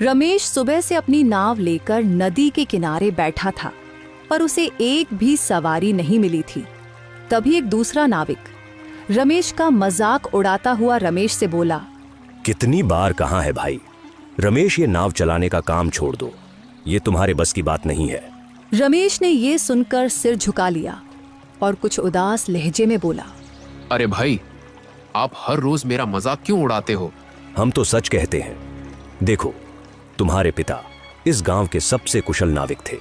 रमेश सुबह से अपनी नाव लेकर नदी के किनारे बैठा था, पर उसे एक भी सवारी नहीं मिली थी। तभी एक दूसरा नाविक रमेश का मजाक उड़ाता हुआ रमेश से बोला, कितनी बार कहा है भाई, रमेश ये नाव चलाने का काम छोड़ दो, ये तुम्हारे बस की बात नहीं है। रमेश ने ये सुनकर सिर झुका लिया और कुछ उदास लहजे में बोला, अरे भाई, आप हर रोज मेरा मजाक क्यों उड़ाते हो? हम तो सच कहते हैं। देखो, तुम्हारे पिता इस गांव के सबसे कुशल नाविक थे,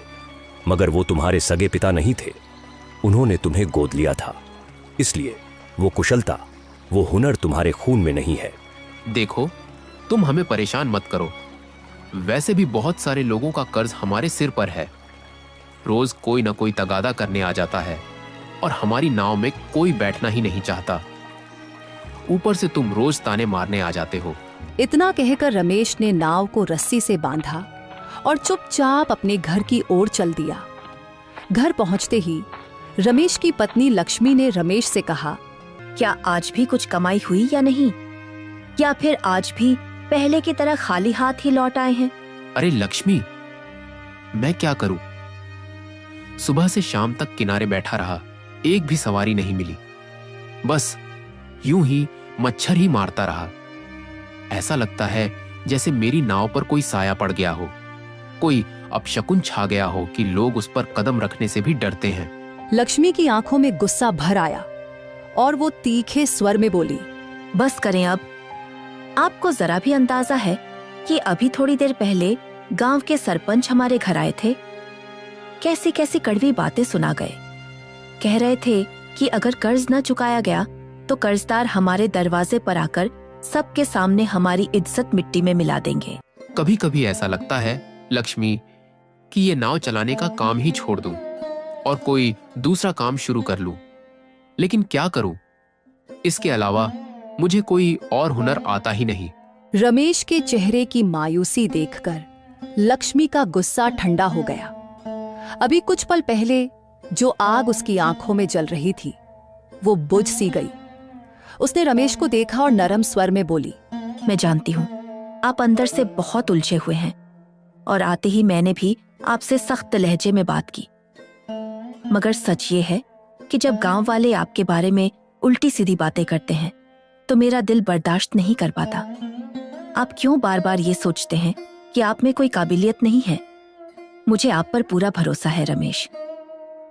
मगर वो तुम्हारे सगे पिता नहीं थे। उन्होंने तुम्हें गोद लिया था, इसलिए वो कुशलता, वो हुनर तुम्हारे खून में नहीं है। देखो, तुम हमें परेशान मत करो। वैसे भी बहुत सारे लोगों का कर्ज हमारे सिर पर है। रोज कोई ना कोई तगादा करने आ जाता है और हमारी नाव में कोई बैठना ही नहीं चाहता। ऊपर से तुम रोज ताने मारने आ जाते हो। इतना कहकर रमेश ने नाव को रस्सी से बांधा और चुपचाप अपने घर की ओर चल दिया। घर पहुंचते ही रमेश की पत्नी लक्ष्मी ने रमेश से कहा, क्या आज भी कुछ कमाई हुई या नहीं, या फिर आज भी पहले की तरह खाली हाथ ही लौट आए हैं? अरे लक्ष्मी, मैं क्या करूं? सुबह से शाम तक किनारे बैठा रहा, एक भी सवारी नहीं मिली। बस यूं ही मच्छर ही मारता रहा। ऐसा लगता है जैसे मेरी नाव पर कोई साया पड़ गया हो, कोई अपशकुन छा गया हो कि लोग उस पर कदम रखने से भी डरते हैं। लक्ष्मी की आंखों में गुस्सा भर आया और वो तीखे स्वर में बोली, बस करें अब। आपको जरा भी अंदाजा है कि अभी थोड़ी देर पहले गांव के सरपंच हमारे घर आए थे? कैसी कैसी कड़वी बातें सुना गए। कह रहे थे कि अगर कर्ज न चुकाया गया तो कर्जदार हमारे दरवाजे पर आकर सबके सामने हमारी इज्जत मिट्टी में मिला देंगे। कभी कभी ऐसा लगता है लक्ष्मी कि ये नाव चलाने का काम ही छोड़ दूं और कोई दूसरा काम शुरू कर लूं, लेकिन क्या करूं? इसके अलावा मुझे कोई और हुनर आता ही नहीं। रमेश के चेहरे की मायूसी देखकर लक्ष्मी का गुस्सा ठंडा हो गया। अभी कुछ पल पहले जो आग उसकी आंखों में जल रही थी, वो बुझ सी गई। उसने रमेश को देखा और नरम स्वर में बोली, मैं जानती हूँ आप अंदर से बहुत उलझे हुए हैं, और आते ही मैंने भी आपसे सख्त लहजे में बात की। मगर सच ये है कि जब गांव वाले आपके बारे में उल्टी सीधी बातें करते हैं तो मेरा दिल बर्दाश्त नहीं कर पाता। आप क्यों बार बार ये सोचते हैं कि आप में कोई काबिलियत नहीं है? मुझे आप पर पूरा भरोसा है रमेश।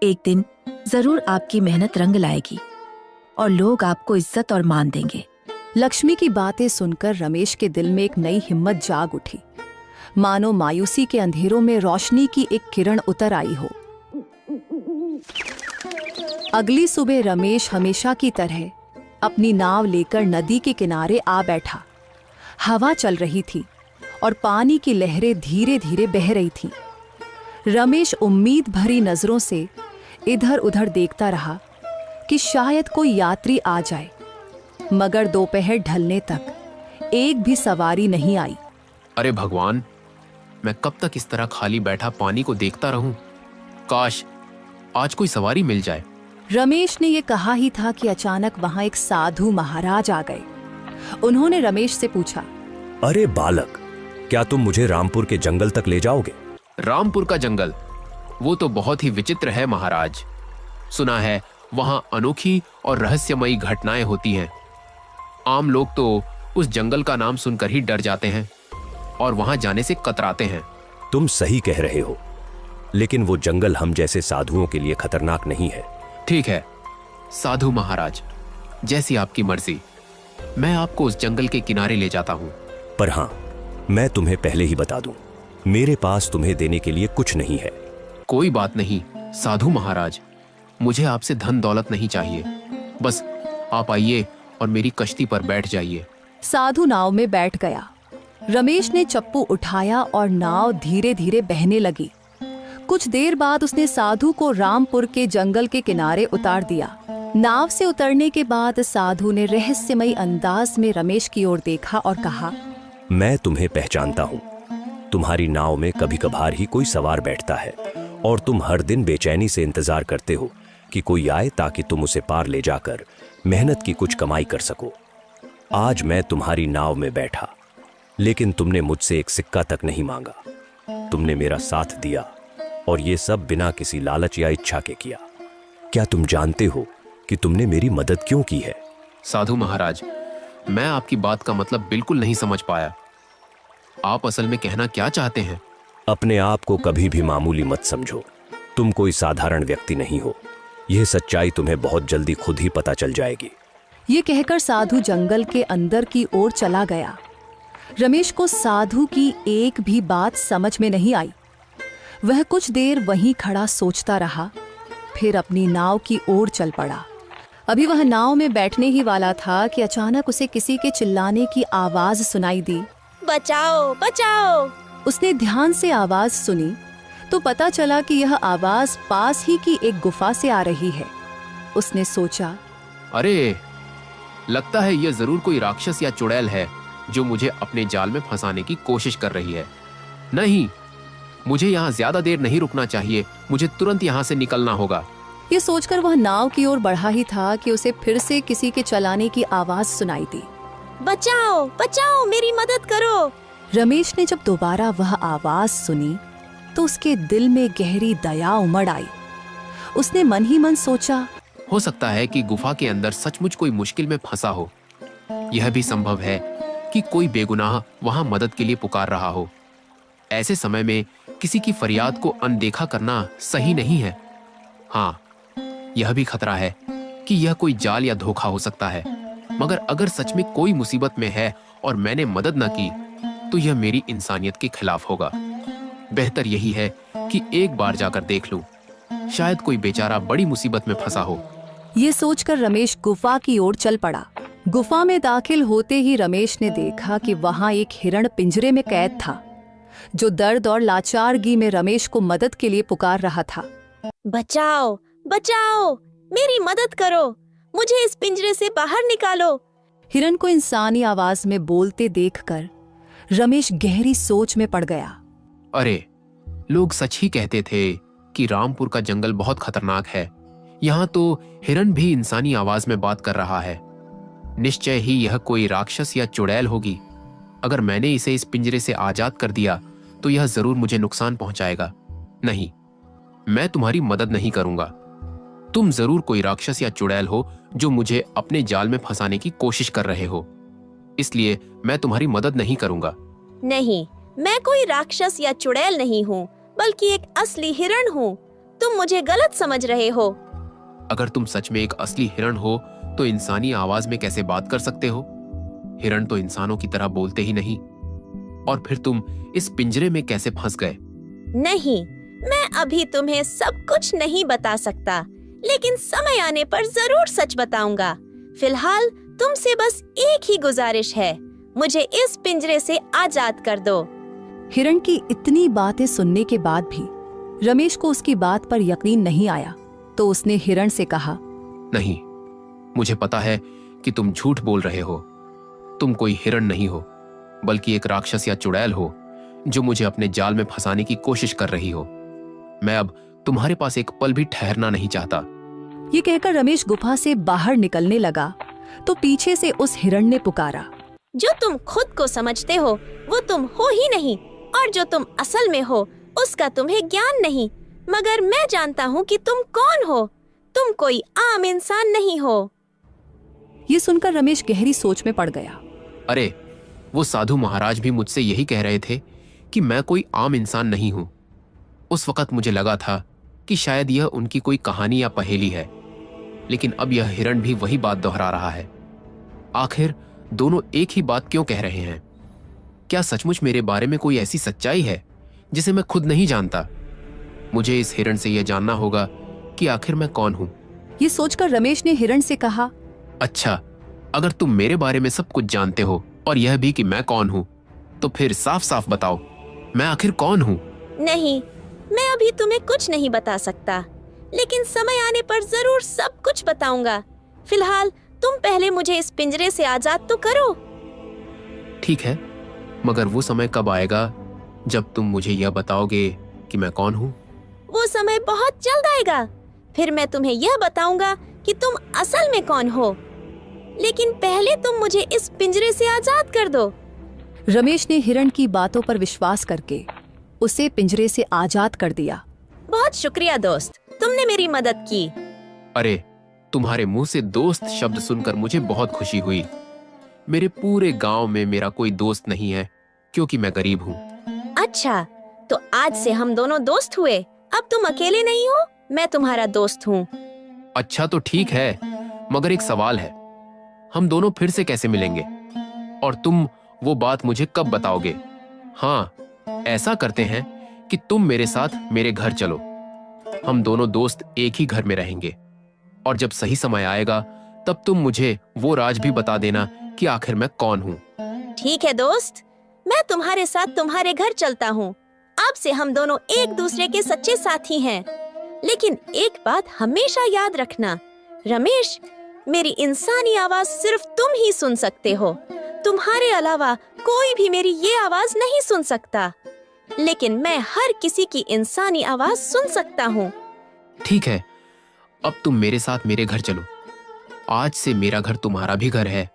एक दिन जरूर आपकी मेहनत रंग लाएगी और लोग आपको इज्जत और मान देंगे। लक्ष्मी की बातें सुनकर रमेश के दिल में एक नई हिम्मत जाग उठी, मानो मायूसी के अंधेरों में रोशनी की एक किरण उतर आई हो। अगली सुबह रमेश हमेशा की तरह अपनी नाव लेकर नदी के किनारे आ बैठा। हवा चल रही थी और पानी की लहरें धीरे धीरे बह रही थीं। रमेश उम्मीद भरी नजरों से इधर उधर देखता रहा कि शायद कोई यात्री आ जाए, मगर दोपहर ढलने तक एक भी सवारी नहीं आई। अरे भगवान, मैं कब तक इस तरह खाली बैठा पानी को देखता रहूं? काश आज कोई सवारी मिल जाए। रमेश ने ये कहा ही था कि अचानक वहां एक साधु महाराज आ गए। उन्होंने रमेश से पूछा, अरे बालक, क्या तुम मुझे रामपुर के जंगल तक ले जाओगे? रामपुर का जंगल? वो तो बहुत ही विचित्र है महाराज। सुना है वहां अनोखी और रहस्यमयी घटनाएं होती हैं। आम लोग तो उस जंगल का नाम सुनकर ही डर जाते हैं और वहां जाने से कतराते हैं। तुम सही कह रहे हो, लेकिन वो जंगल हम जैसे साधुओं के लिए खतरनाक नहीं है। ठीक है साधु महाराज, जैसी आपकी मर्जी। मैं आपको उस जंगल के किनारे ले जाता हूँ। पर हाँ, मैं तुम्हें पहले ही बता दूं, मेरे पास तुम्हें देने के लिए कुछ नहीं है। कोई बात नहीं साधु महाराज, मुझे आपसे धन दौलत नहीं चाहिए। बस आप आइए और मेरी कश्ती पर बैठ जाइए। साधु नाव में बैठ गया। रमेश ने चप्पू उठाया और नाव धीरे धीरे बहने लगी। कुछ देर बाद उसने साधु को रामपुर के जंगल के किनारे उतार दिया। नाव से उतरने के बाद साधु ने रहस्यमयी अंदाज में रमेश की ओर देखा और कहा, मैं तुम्हें पहचानता हूँ। तुम्हारी नाव में कभी कभार ही कोई सवार बैठता है और तुम हर दिन बेचैनी से इंतजार करते हो कि कोई आए ताकि तुम उसे पार ले जाकर मेहनत की कुछ कमाई कर सको। आज मैं तुम्हारी नाव में बैठा लेकिन तुमने मुझसे एक सिक्का तक नहीं मांगा। तुमने मेरा साथ दिया और ये सब बिना किसी लालच या इच्छा के किया। क्या तुम जानते हो कि तुमने मेरी मदद क्यों की है? साधु महाराज, मैं आपकी बात का मतलब बिल्कुल नहीं समझ पाया। आप असल में कहना क्या चाहते हैं? अपने आप को कभी भी मामूली मत समझो। तुम कोई साधारण व्यक्ति नहीं हो। यह सच्चाई तुम्हें बहुत जल्दी खुद ही पता चल जाएगी। ये कहकर साधु जंगल के अंदर की ओर चला गया। रमेश को साधु की एक भी बात समझ में नहीं आई। वह कुछ देर वहीं खड़ा सोचता रहा, फिर अपनी नाव की ओर चल पड़ा। अभी वह नाव में बैठने ही वाला था कि अचानक उसे किसी के चिल्लाने की आवाज सुनाई दी। बचाओ बचाओ! उसने ध्यान से आवाज सुनी तो पता चला कि यह आवाज पास ही की एक गुफा से आ रही है। उसने सोचा, अरे, लगता है यह जरूर कोई राक्षस या चुड़ैल है जो मुझे अपने जाल में फंसाने की कोशिश कर रही है। नहीं, मुझे यहाँ ज्यादा देर नहीं रुकना चाहिए। मुझे तुरंत यहाँ से निकलना होगा। ये सोचकर वह नाव की ओर बढ़ा ही था कि उसे फिर से किसी के चलाने की आवाज सुनाई दी। बचाओ बचाओ, मेरी मदद करो! रमेश ने जब दोबारा वह आवाज सुनी तो उसके दिल में गहरी दया उमड़ आई। उसने मन ही मन सोचा, हो सकता है कि गुफा के अंदर सचमुच कोई मुश्किल में फंसा हो। यह भी संभव है कि कोई बेगुनाह वहां मदद के लिए पुकार रहा हो। ऐसे समय में किसी की फरियाद को अनदेखा करना सही नहीं है। हाँ, यह भी खतरा है कि यह कोई जाल या धोखा हो सकता है। मगर अगर सच में कोई मुसीबत में है और मैंने मदद न की तो यह मेरी इंसानियत के खिलाफ होगा। बेहतर यही है कि एक बार जाकर देख लूं। शायद कोई बेचारा बड़ी मुसीबत में फंसा हो। ये सोचकर रमेश गुफा की ओर चल पड़ा। गुफा में दाखिल होते ही रमेश ने देखा कि वहां एक हिरण पिंजरे में कैद था, जो दर्द और लाचारगी में रमेश को मदद के लिए पुकार रहा था। बचाओ बचाओ, मेरी मदद करो! मुझे इस पिंजरे से बाहर निकालो! हिरण को इंसानी आवाज में बोलते देखकर रमेश गहरी सोच में पड़ गया। अरे, लोग सच ही कहते थे कि रामपुर का जंगल बहुत खतरनाक है। यहाँ तो हिरण भी इंसानी आवाज में बात कर रहा है। निश्चय ही यह कोई राक्षस या चुड़ैल होगी। अगर मैंने इसे इस पिंजरे से आजाद कर दिया तो यह जरूर मुझे नुकसान पहुंचाएगा। नहीं, मैं तुम्हारी मदद नहीं करूंगा। तुम जरूर कोई राक्षस या चुड़ैल हो जो मुझे अपने जाल में फंसाने की कोशिश कर रहे हो। इसलिए मैं तुम्हारी मदद नहीं करूंगा। नहीं, मैं कोई राक्षस या चुड़ैल नहीं हूँ, बल्कि एक असली हिरण हूँ। तुम मुझे गलत समझ रहे हो। अगर तुम सच में एक असली हिरण हो तो इंसानी आवाज में कैसे बात कर सकते हो? हिरण तो इंसानों की तरह बोलते ही नहीं। और फिर तुम इस पिंजरे में कैसे फंस गए? नहीं, मैं अभी तुम्हें सब कुछ नहीं बता सकता, लेकिन समय आने पर जरूर सच बताऊंगा। फिलहाल तुमसे बस एक ही गुजारिश है, मुझे इस पिंजरे से आजाद कर दो। हिरण की इतनी बातें सुनने के बाद भी रमेश को उसकी बात पर यकीन नहीं आया, तो उसने हिरण से कहा, नहीं, मुझे पता है कि तुम झूठ बोल रहे हो। तुम कोई हिरण नहीं हो, बल्कि एक राक्षस या चुड़ैल हो जो मुझे अपने जाल में फंसाने की कोशिश कर रही हो। मैं अब तुम्हारे पास एक पल भी ठहरना नहीं चाहता। ये कहकर रमेश गुफा से बाहर निकलने लगा तो पीछे से उस हिरण ने पुकारा, जो तुम खुद को समझते हो वो तुम हो ही नहीं, और जो तुम असल में हो उसका तुम्हें ज्ञान नहीं। मगर मैं जानता हूँ कि तुम कौन हो। तुम कोई आम इंसान नहीं हो। ये सुनकर रमेश गहरी सोच में पड़ गया। अरे, वो साधु महाराज भी मुझसे यही कह रहे थे कि मैं कोई आम इंसान नहीं हूं। उस वक्त मुझे लगा था कि शायद यह उनकी कोई कहानी या पहेली है, लेकिन अब यह हिरण भी वही बात दोहरा रहा है। आखिर दोनों एक ही बात क्यों कह रहे हैं? क्या सचमुच मेरे बारे में कोई ऐसी सच्चाई है जिसे मैं खुद नहीं जानता? मुझे इस हिरण से यह जानना होगा कि आखिर मैं कौन हूं। ये सोचकर रमेश ने हिरण से कहा, अच्छा, अगर तुम मेरे बारे में सब कुछ जानते हो और यह भी कि मैं कौन हूं, तो फिर साफ साफ बताओ, मैं आखिर कौन हूं? नहीं, मैं अभी तुम्हें कुछ नहीं बता सकता, लेकिन समय आने पर जरूर सब कुछ बताऊंगा। फिलहाल तुम पहले मुझे इस पिंजरे से आजाद तो करो। ठीक है, मगर वो समय कब आएगा जब तुम मुझे यह बताओगे कि मैं कौन हूं? वो समय बहुत जल्द आएगा। फिर मैं तुम्हें यह बताऊंगा कि तुम असल में कौन हो। लेकिन पहले तुम मुझे इस पिंजरे से आजाद कर दो। रमेश ने हिरण की बातों पर विश्वास करके उसे पिंजरे से आजाद कर दिया। बहुत शुक्रिया दोस्त, तुमने मेरी मदद की। अरे, तुम्हारे मुंह से दोस्त शब्द सुनकर मुझे बहुत खुशी हुई। मेरे पूरे गांव में मेरा कोई दोस्त नहीं है क्योंकि मैं गरीब हूँ। अच्छा, तो आज से हम दोनों दोस्त हुए। अब तुम अकेले नहीं हो, मैं तुम्हारा दोस्त हूँ। अच्छा तो ठीक है, मगर एक सवाल है, हम दोनों फिर से कैसे मिलेंगे? और तुम वो बात मुझे कब बताओगे? हाँ, ऐसा करते हैं कि तुम मेरे साथ मेरे घर चलो। हम दोनों दोस्त एक ही घर में रहेंगे और जब सही समय आएगा तब तुम मुझे वो राज भी बता देना कि आखिर मैं कौन हूँ। ठीक है दोस्त, मैं तुम्हारे साथ तुम्हारे घर चलता हूँ। अब से हम दोनों एक दूसरे के सच्चे साथी हैं। लेकिन एक बात हमेशा याद रखना, रमेश, मेरी इंसानी आवाज सिर्फ तुम ही सुन सकते हो। तुम्हारे अलावा कोई भी मेरी ये आवाज नहीं सुन सकता। लेकिन मैं हर किसी की इंसानी आवाज सुन सकता हूँ। ठीक है, अब तुम मेरे साथ मेरे घर चलो। आज से मेरा घर तुम्हारा भी घर है।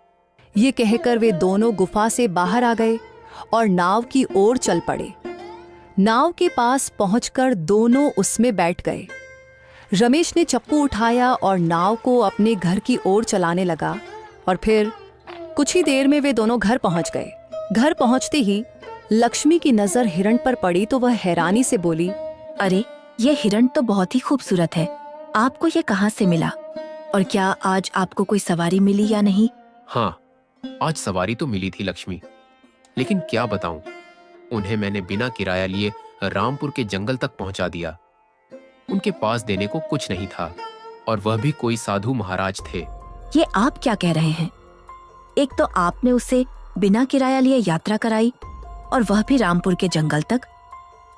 ये कहकर वे दोनों गुफा से बाहर आ गए और नाव की ओर चल पड़े। नाव के पास पहुंचकर दोनों उसमें बैठ गए। रमेश ने चप्पू उठाया और नाव को अपने घर की ओर चलाने लगा और फिर कुछ ही देर में वे दोनों घर पहुंच गए। घर पहुंचते ही लक्ष्मी की नजर हिरण पर पड़ी तो वह हैरानी से बोली, अरे, ये हिरण तो बहुत ही खूबसूरत है। आपको ये कहाँ से मिला? और क्या आज आपको कोई सवारी मिली या नहीं? हाँ, आज सवारी तो मिली थी लक्ष्मी, लेकिन क्या बताऊं, उन्हें मैंने बिना किराया लिए रामपुर के जंगल तक पहुंचा दिया। उनके पास देने को कुछ नहीं था और वह भी कोई साधु महाराज थे। ये आप क्या कह रहे हैं? एक तो आपने उसे बिना किराया लिए यात्रा कराई और वह भी रामपुर के जंगल तक।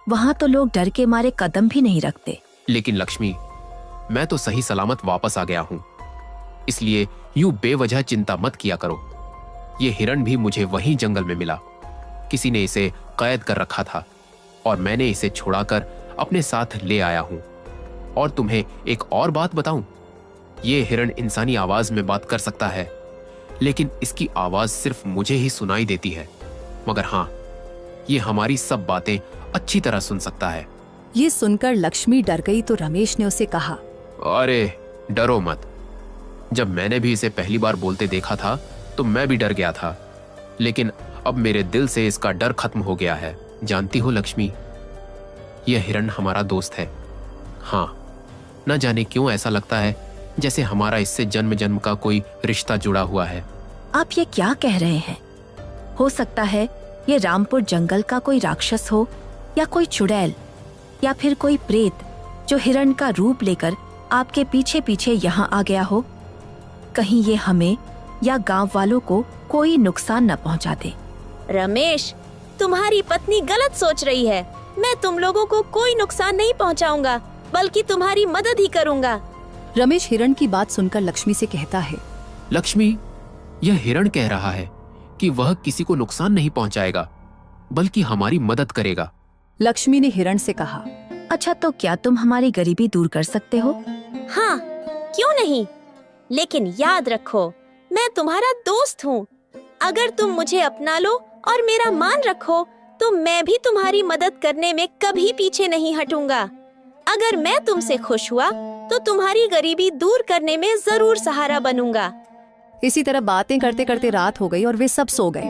वहां तो लोग डर के मारे कदम भी नहीं रखते। लेकिन लक्ष्मी, मैं तो सही सलामत वापस आ गया हूँ, इसलिए यूं बेवजह चिंता मत किया करो। ये हिरण भी मुझे वहीं जंगल में मिला। किसी ने इसे कैद कर रखा था और मैंने इसे छुड़ाकर अपने साथ ले आया हूँ। और तुम्हें एक और बात बताऊं, ये हिरण इंसानी आवाज में बात कर सकता है, लेकिन इसकी आवाज सिर्फ मुझे ही सुनाई देती है। मगर हाँ, ये हमारी सब बातें अच्छी तरह सुन सकता है। ये सुनकर लक्ष्मी डर गई तो रमेश ने उसे कहा, अरे डरो मत। जब मैंने भी इसे पहली बार बोलते देखा था तो मैं भी डर गया था, लेकिन अब मेरे दिल से इसका डर खत्म हो गया है। जानती हो लक्ष्मी, यह हिरण हमारा दोस्त है। हाँ, न जाने क्यों ऐसा लगता है जैसे हमारा इससे जन्म जन्म का कोई रिश्ता जुड़ा हुआ है। आप ये क्या कह रहे हैं? हो सकता है ये रामपुर जंगल का कोई राक्षस हो, या कोई चुड़ैल, या फिर कोई प्रेत जो हिरण का रूप लेकर आपके पीछे पीछे यहाँ आ गया हो। कहीं ये हमें या गांव वालों को कोई नुकसान न पहुँचा दे। रमेश, तुम्हारी पत्नी गलत सोच रही है। मैं तुम लोगों को कोई नुकसान नहीं पहुंचाऊंगा, बल्कि तुम्हारी मदद ही करूंगा। रमेश हिरण की बात सुनकर लक्ष्मी से कहता है, लक्ष्मी, यह हिरण कह रहा है कि वह किसी को नुकसान नहीं पहुंचाएगा, बल्कि हमारी मदद करेगा। लक्ष्मी ने हिरण से कहा, अच्छा, तो क्या तुम हमारी गरीबी दूर कर सकते हो? हाँ, क्यों नहीं। लेकिन याद रखो, मैं तुम्हारा दोस्त हूँ। अगर तुम मुझे अपना लो और मेरा मान रखो तो मैं भी तुम्हारी मदद करने में कभी पीछे नहीं हटूंगा। अगर मैं तुमसे खुश हुआ तो तुम्हारी गरीबी दूर करने में जरूर सहारा बनूंगा। इसी तरह बातें करते करते रात हो गई और वे सब सो गए।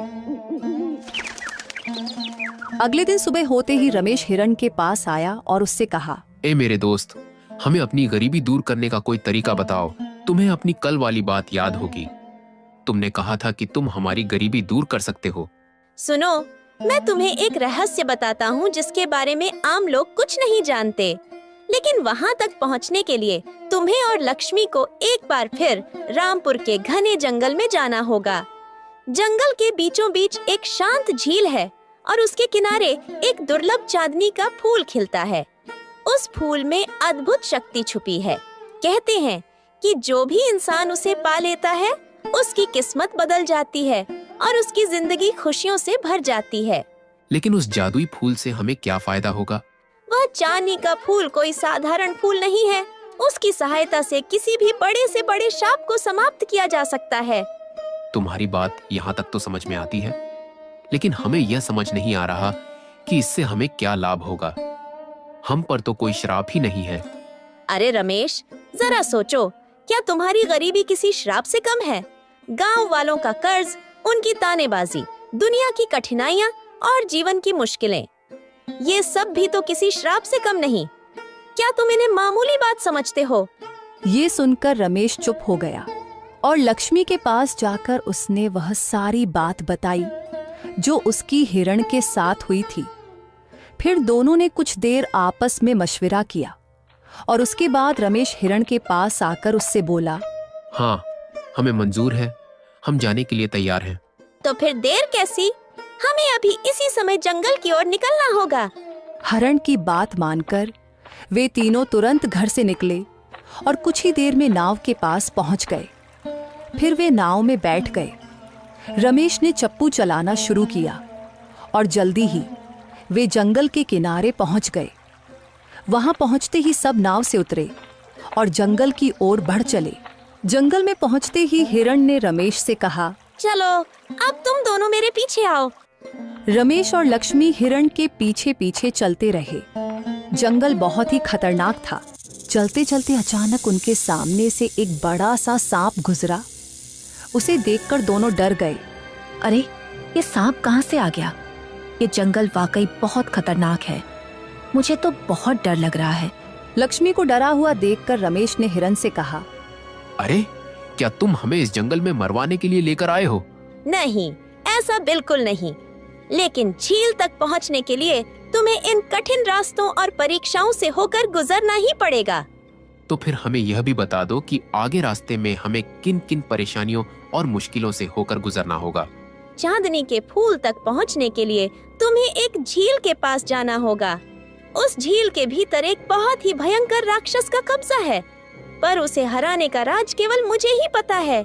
अगले दिन सुबह होते ही रमेश हिरण के पास आया और उससे कहा, ए मेरे दोस्त, हमें अपनी गरीबी दूर करने का कोई तरीका बताओ। तुम्हें अपनी कल वाली बात याद होगी। तुमने कहा था कि तुम हमारी गरीबी दूर कर सकते हो। सुनो, मैं तुम्हें एक रहस्य बताता हूँ जिसके बारे में आम लोग कुछ नहीं जानते। लेकिन वहाँ तक पहुँचने के लिए तुम्हें और लक्ष्मी को एक बार फिर रामपुर के घने जंगल में जाना होगा। जंगल के बीचों बीच एक शांत झील है और उसके किनारे एक दुर्लभ चांदनी का फूल खिलता है। उस फूल में अद्भुत शक्ति छुपी है। कहते हैं कि जो भी इंसान उसे पा लेता है उसकी किस्मत बदल जाती है और उसकी जिंदगी खुशियों से भर जाती है। लेकिन उस जादुई फूल से हमें क्या फायदा होगा? वह चांदनी का फूल कोई साधारण फूल नहीं है। उसकी सहायता से किसी भी बड़े से बड़े शाप को समाप्त किया जा सकता है। तुम्हारी बात यहाँ तक तो समझ में आती है, लेकिन हमें यह समझ नहीं आ रहा कि इससे हमें क्या लाभ होगा। हम पर तो कोई श्राप ही नहीं है। अरे रमेश, जरा सोचो, क्या तुम्हारी गरीबी किसी श्राप से कम है? गांव वालों का कर्ज, उनकी तानेबाजी, दुनिया की कठिनाइयां और जीवन की मुश्किलें, ये सब भी तो किसी श्राप से कम नहीं। क्या तुम इन्हें मामूली बात समझते हो? ये सुनकर रमेश चुप हो गया और लक्ष्मी के पास जाकर उसने वह सारी बात बताई जो उसकी हिरण के साथ हुई थी। फिर दोनों ने कुछ देर आपस में मशविरा किया और उसके बाद रमेश हिरण के पास आकर उससे बोला, हाँ, हमें मंजूर है, हम जाने के लिए तैयार हैं। तो फिर देर कैसी? हमें अभी इसी समय जंगल की ओर निकलना होगा। हिरण की बात मानकर वे तीनों तुरंत घर से निकले और कुछ ही देर में नाव के पास पहुंच गए। फिर वे नाव में बैठ गए। रमेश ने चप्पू चलाना शुरू किया और जल्दी ही वे जंगल के किनारे पहुंच गए। वहां पहुंचते ही सब नाव से उतरे और जंगल की ओर बढ़ चले। जंगल में पहुंचते ही हिरण ने रमेश से कहा, चलो, अब तुम दोनों मेरे पीछे आओ। रमेश और लक्ष्मी हिरण के पीछे पीछे चलते रहे। जंगल बहुत ही खतरनाक था। चलते चलते अचानक उनके सामने से एक बड़ा सा सांप गुजरा। उसे देखकर दोनों डर गए। अरे, ये सांप कहाँ से आ गया? ये जंगल वाकई बहुत खतरनाक है। मुझे तो बहुत डर लग रहा है। लक्ष्मी को डरा हुआ देखकर रमेश ने हिरण से कहा, अरे, क्या तुम हमें इस जंगल में मरवाने के लिए लेकर आए हो? नहीं, ऐसा बिल्कुल नहीं। लेकिन झील तक पहुंचने के लिए तुम्हें इन कठिन रास्तों और परीक्षाओं से होकर गुजरना ही पड़ेगा। तो फिर हमें यह भी बता दो कि आगे रास्ते में हमें किन किन परेशानियों और मुश्किलों से होकर गुजरना होगा। चांदनी के फूल तक पहुंचने के लिए तुम्हें एक झील के पास जाना होगा। उस झील के भीतर एक बहुत ही भयंकर राक्षस का कब्जा है, पर उसे हराने का राज केवल मुझे ही पता है।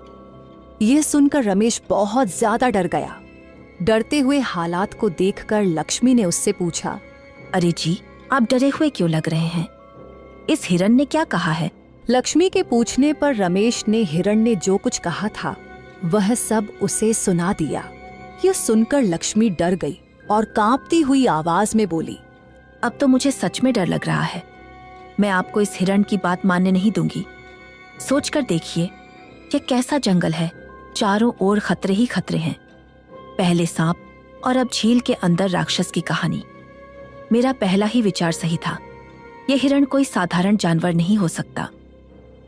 यह सुनकर रमेश बहुत ज्यादा डर गया। डरते हुए हालात को देखकर लक्ष्मी ने उससे पूछा, अरे जी, आप डरे हुए क्यों लग रहे हैं? इस हिरण ने क्या कहा है? लक्ष्मी के पूछने पर रमेश ने हिरण ने जो कुछ कहा था वह सब उसे सुना दिया। यह सुनकर लक्ष्मी डर गई और कांपती हुई आवाज में बोली, अब तो मुझे सच में डर लग रहा है। मैं आपको इस हिरण की बात मानने नहीं दूंगी। सोचकर देखिए, ये कैसा जंगल है। चारों ओर खतरे ही खतरे हैं। पहले सांप और अब झील के अंदर राक्षस की कहानी। मेरा पहला ही विचार सही था। यह हिरण कोई साधारण जानवर नहीं हो सकता।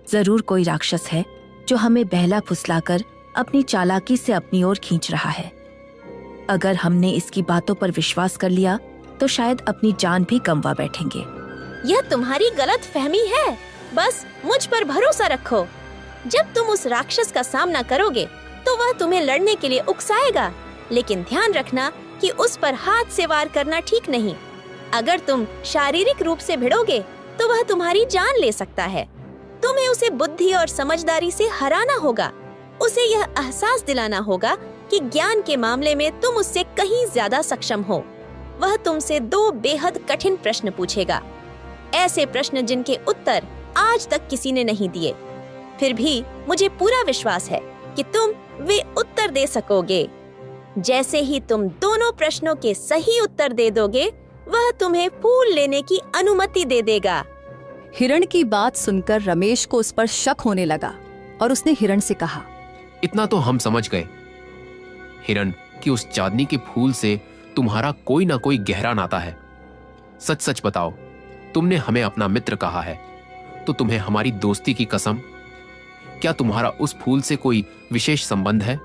जरूर कोई राक्षस है जो हमें बहला फुसलाकर अपनी चालाकी से अपनी ओर खींच रहा है। अगर हमने इसकी बातों पर विश्वास कर लिया तो शायद अपनी जान भी गंवा बैठेंगे। यह तुम्हारी गलत फहमी है। बस मुझ पर भरोसा रखो। जब तुम उस राक्षस का सामना करोगे तो वह तुम्हें लड़ने के लिए उकसाएगा, लेकिन ध्यान रखना कि उस पर हाथ से वार करना ठीक नहीं। अगर तुम शारीरिक रूप से भिड़ोगे तो वह तुम्हारी जान ले सकता है। तुम्हें उसे बुद्धि और समझदारी से हराना होगा। उसे यह एहसास दिलाना होगा कि ज्ञान के मामले में तुम उससे कहीं ज्यादा सक्षम हो। वह तुमसे 2 बेहद कठिन प्रश्न पूछेगा, ऐसे प्रश्न जिनके उत्तर आज तक किसी ने नहीं दिए। फिर भी मुझे पूरा विश्वास है कि तुम वे उत्तर दे सकोगे। जैसे ही तुम दोनों प्रश्नों के सही उत्तर दे दोगे, वह तुम्हें फूल लेने की अनुमति दे देगा। हिरण की बात सुनकर रमेश को उस पर शक होने लगा और उसने हिरण से कहा, इतना तो हम समझ गए हिरण कि उस चांदनी के फूल से तुम्हारा कोई ना कोई गहरा नाता है। सच सच बताओ, तुमने हमें अपना मित्र कहा है, तो तुम्हें हमारी दोस्ती की कसम, क्या तुम्हारा उस फूल से कोई विशेष संबंध है?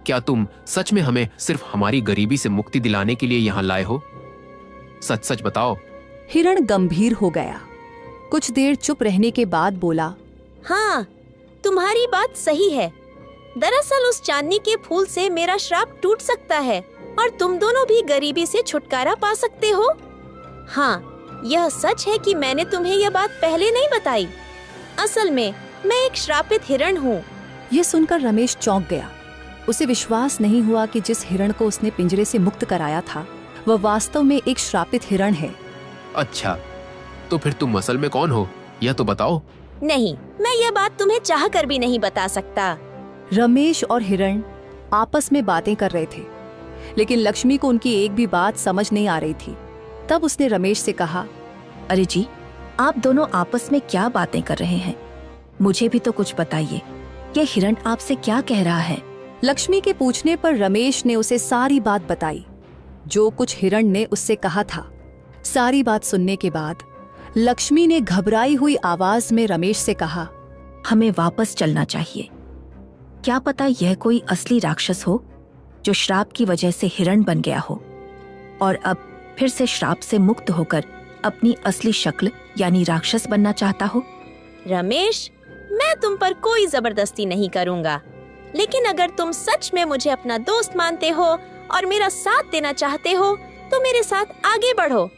क्या तुम सच में हमें सिर्फ हमारी गरीबी से मुक्ति दिलाने के लिए यहाँ लाए हो? सच सच बताओ। हिरण गंभीर हो गया। कुछ देर चुप रहने के बाद बोला, हाँ, तुम्हारी बात सही है। दरअसल उस चांदनी के फूल से मेरा श्राप टूट सकता है और तुम दोनों भी गरीबी से छुटकारा पा सकते हो। हाँ, यह सच है कि मैंने तुम्हें यह बात पहले नहीं बताई। असल में मैं एक श्रापित हिरण हूँ। यह सुनकर रमेश चौंक गया। उसे विश्वास नहीं हुआ कि जिस हिरण को उसने पिंजरे से मुक्त कराया था वह वास्तव में एक श्रापित हिरण है। अच्छा, तो फिर तुम असल में कौन हो, यह तो बताओ। नहीं, मैं यह बात तुम्हें चाहकर भी नहीं बता सकता। रमेश और हिरण आपस में बातें कर रहे थे। लेकिन लक्ष्मी को उनकी एक भी बात समझ नहीं आ रही थी। तब उसने रमेश से कहा, अरे जी, आप दोनों आपस में क्या बातें कर रहे हैं? मुझे भी तो कुछ बताइए, ये हिरण आपसे क्या कह रहा है? लक्ष्मी के पूछने पर रमेश ने उसे सारी बात बताई, जो कुछ हिरण ने उससे कहा था। सारी बात सुनने के बाद लक्ष्मी ने घबराई हुई आवाज में रमेश से कहा, हमें वापस चलना चाहिए। क्या पता यह कोई असली राक्षस हो जो श्राप की वजह से हिरण बन गया हो और अब फिर से श्राप से मुक्त होकर अपनी असली शक्ल यानी राक्षस बनना चाहता हो। रमेश, मैं तुम पर कोई जबरदस्ती नहीं करूंगा, लेकिन अगर तुम सच में मुझे अपना दोस्त मानते हो और मेरा साथ देना चाहते हो तो मेरे साथ आगे बढ़ो,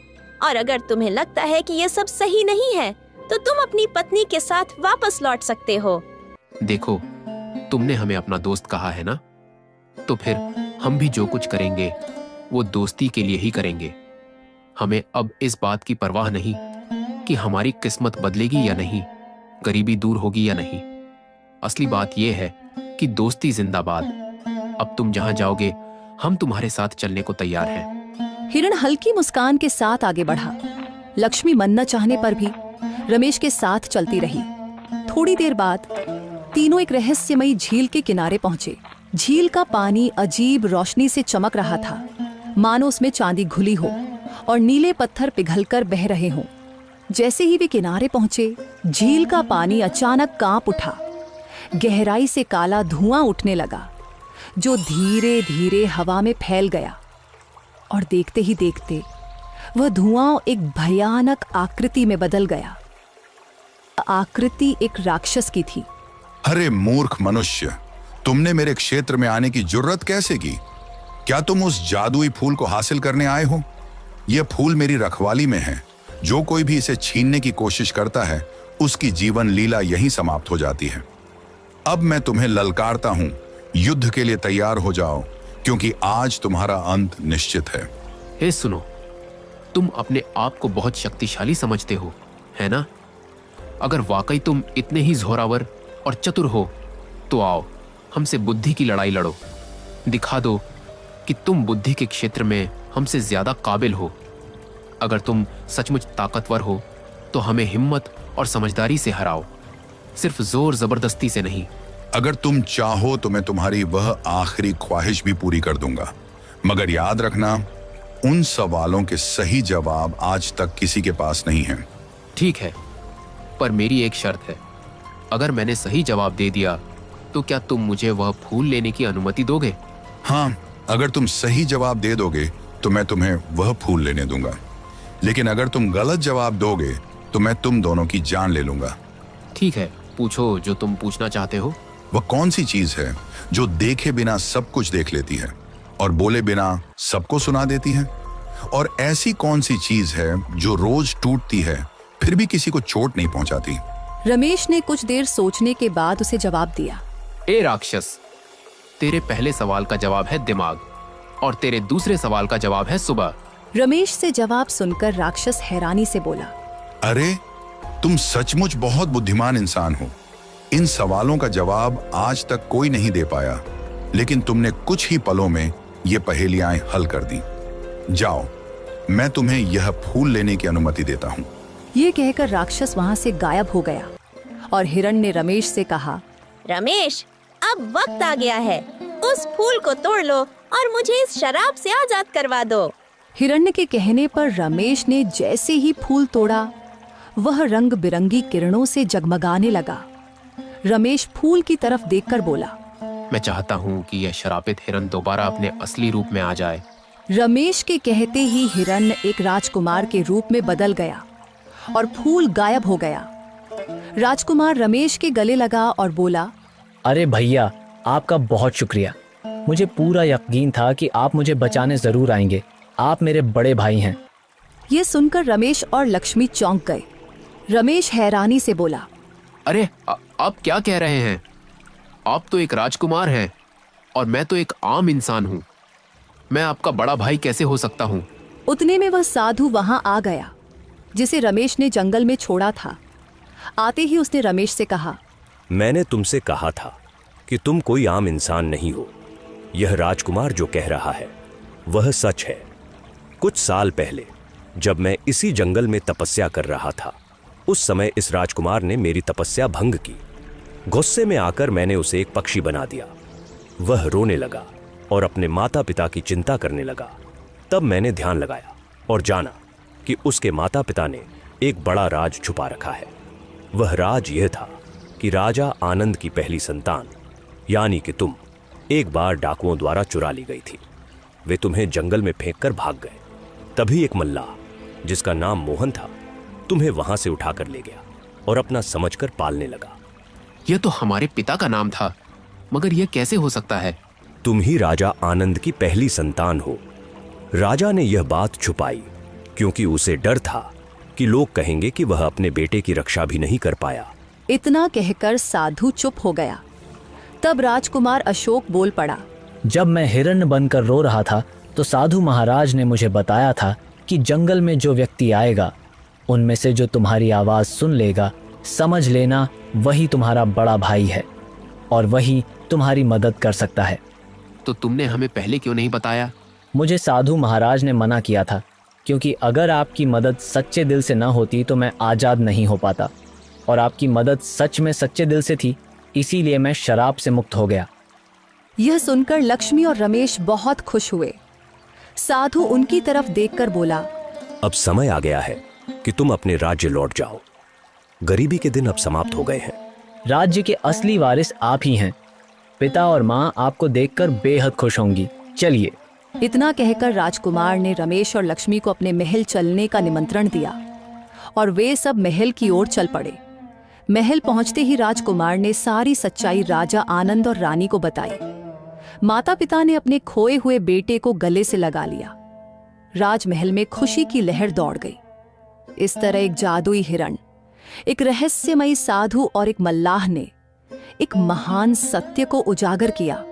और अगर तुम्हें लगता है कि ये सब सही नहीं है तो तुम अपनी पत्नी के साथ वापस लौट सकते हो। देखो, तुमने हमें अपना दोस्त कहा है ना, तो फिर हम भी जो कुछ करेंगे वो दोस्ती के लिए ही करेंगे। हमें अब इस बात की परवाह नहीं कि हमारी किस्मत बदलेगी या नहीं, गरीबी दूर होगी या नहीं। असली बात यह है कि दोस्ती जिंदाबाद। अब तुम जहां जाओगे हम तुम्हारे साथ चलने को तैयार हैं। हिरण हल्की मुस्कान के साथ आगे बढ़ा। लक्ष्मी मन न चाहने पर भी रमेश के साथ चलती रही। थोड़ी देर बाद तीनों एक रहस्यमयी झील के किनारे पहुंचे। झील का पानी अजीब रोशनी से चमक रहा था, मानो उसमें चांदी घुली हो और नीले पत्थर पिघलकर बह रहे हों। जैसे ही वे किनारे पहुंचे, झील का पानी अचानक कांप उठा। गहराई से काला धुआं उठने लगा, जो धीरे धीरे हवा में फैल गया, और देखते ही देखते वह धुआं एक भयानक आकृति में बदल गया। आकृति एक राक्षस की थी। अरे मूर्ख मनुष्य, तुमने मेरे क्षेत्र में आने की जुर्रत कैसे की? क्या तुम उस जादुई फूल को हासिल करने आए हो? यह फूल मेरी रखवाली में है। जो कोई भी इसे छीनने की कोशिश करता है उसकी जीवन लीला यहीं समाप्त हो जाती है। अब मैं तुम्हें ललकारता हूं, युद्ध के लिए तैयार हो जाओ, क्योंकि आज तुम्हारा अंत निश्चित है। हे सुनो, तुम अपने आप को बहुत शक्तिशाली समझते हो, है ना? अगर वाकई तुम इतने ही जोरावर और चतुर हो तो आओ हमसे बुद्धि की लड़ाई लड़ो। दिखा दो कि तुम बुद्धि के क्षेत्र में हमसे ज्यादा काबिल हो। अगर तुम सचमुच ताकतवर हो तो हमें हिम्मत और समझदारी से हराओ, सिर्फ जोर जबरदस्ती से नहीं। अगर तुम चाहो तो मैं तुम्हारी वह आखिरी ख्वाहिश भी पूरी कर दूंगा, मगर याद रखना, उन सवालों के सही जवाब आज तक किसी के पास नहीं है। ठीक है, पर मेरी एक शर्त है। अगर मैंने सही जवाब दे दिया तो क्या तुम मुझे वह फूल लेने की अनुमति दोगे? हाँ, अगर तुम सही जवाब दे दोगे तो मैं तुम्हें वह फूल लेने दूंगा, लेकिन अगर तुम गलत जवाब दोगे तो मैं तुम दोनों की जान ले लूंगा। ठीक है, पूछो जो तुम पूछना चाहते हो। वह कौन सी चीज है जो देखे बिना सब कुछ देख लेती है और बोले बिना सबको सुना देती है? और ऐसी कौन सी चीज है जो रोज टूटती है फिर भी किसी को चोट नहीं पहुंचाती? रमेश ने कुछ देर सोचने के बाद उसे जवाब दिया। ए राक्षस, तेरे पहले सवाल का जवाब है दिमाग और तेरे दूसरे सवाल का जवाब है सुबह। रमेश से जवाब सुनकर राक्षस हैरानी से बोला, अरे, तुम सचमुच बहुत बुद्धिमान इंसान हो। इन सवालों का जवाब आज तक कोई नहीं दे पाया, लेकिन तुमने कुछ ही पलों में ये पहेलियां हल कर दी। जाओ, मैं तुम्हें यह फूल लेने की अनुमति देता हूँ। ये कहकर राक्षस वहां से गायब हो गया और हिरण ने रमेश से कहा, रमेश, अब वक्त आ गया है, उस फूल को तोड़ लो और मुझे इस शराब से आजाद करवा दो। हिरण्य के कहने पर रमेश ने जैसे ही फूल तोड़ा, वह रंग बिरंगी किरणों से जगमगाने लगा। रमेश फूल की तरफ देखकर बोला, मैं चाहता हूँ कि यह शराबित हिरण दोबारा अपने असली रूप में आ जाए। रमेश के कहते ही हिरण एक राजकुमार के रूप में बदल गया और फूल गायब हो गया। राजकुमार रमेश के गले लगा और बोला, अरे भैया, आपका बहुत शुक्रिया। मुझे पूरा यकीन था कि आप मुझे बचाने जरूर आएंगे। आप मेरे बड़े भाई हैं। ये सुनकर रमेश और लक्ष्मी चौंक गए। रमेश हैरानी से बोला, अरे आप क्या कह रहे हैं? आप तो एक राजकुमार हैं और मैं तो एक आम इंसान हूँ। मैं आपका बड़ा भाई कैसे हो सकता हूँ? उतने में वह साधु वहां आ गया जिसे रमेश ने जंगल में छोड़ा था। आते ही उसने रमेश से कहा, मैंने तुमसे कहा था कि तुम कोई आम इंसान नहीं हो। यह राजकुमार जो कह रहा है वह सच है। कुछ साल पहले जब मैं इसी जंगल में तपस्या कर रहा था, उस समय इस राजकुमार ने मेरी तपस्या भंग की। गुस्से में आकर मैंने उसे एक पक्षी बना दिया। वह रोने लगा और अपने माता पिता की चिंता करने लगा। तब मैंने ध्यान लगाया और जाना कि उसके माता पिता ने एक बड़ा राज छुपा रखा है। वह राज यह था कि राजा आनंद की पहली संतान यानी कि तुम एक बार डाकुओं द्वारा चुरा ली गई थी। वे तुम्हें जंगल में फेंककर भाग गए। तभी एक मल्लाह जिसका नाम मोहन था तुम्हें वहां से उठाकर ले गया और अपना समझकर पालने लगा। यह तो हमारे पिता का नाम था, मगर यह कैसे हो सकता है? तुम ही राजा आनंद की पहली संतान हो। राजा ने यह बात छुपाई क्योंकि उसे डर था कि लोग कहेंगे कि वह अपने बेटे की रक्षा भी नहीं कर पाया। इतना कहकर साधु चुप हो गया। तब राजकुमार अशोक बोल पड़ा। जब मैं हिरण्य बनकर रो रहा था तो साधु महाराज ने मुझे बताया था कि जंगल में जो व्यक्ति आएगा उनमें से जो तुम्हारी आवाज सुन लेगा, समझ लेना वही तुम्हारा बड़ा भाई है और वही तुम्हारी मदद कर सकता है। तो तुमने हमें पहले क्यों नहीं बताया? मुझे साधु महाराज ने मना किया था क्योंकि अगर आपकी मदद सच्चे दिल से न होती तो मैं आज़ाद नहीं हो पाता, और आपकी मदद सच में सच्चे दिल से थी, इसीलिए मैं शराब से मुक्त हो गया। यह सुनकर लक्ष्मी और रमेश बहुत खुश हुए। साधु उनकी तरफ देखकर बोला, अब समय आ गया है कि तुम अपने राज्य लौट जाओ। गरीबी के दिन अब समाप्त हो गए हैं। राज्य के असली वारिस आप ही हैं। पिता और माँ आपको देखकर बेहद खुश होंगी। चलिए। इतना कहकर राजकुमार ने रमेश और लक्ष्मी को अपने महल चलने का निमंत्रण दिया और वे सब महल की ओर चल पड़े। महल पहुंचते ही राजकुमार ने सारी सच्चाई राजा आनंद और रानी को बताई। माता पिता ने अपने खोए हुए बेटे को गले से लगा लिया। राजमहल में खुशी की लहर दौड़ गई। इस तरह एक जादुई हिरण, एक रहस्यमयी साधु और एक मल्लाह ने एक महान सत्य को उजागर किया।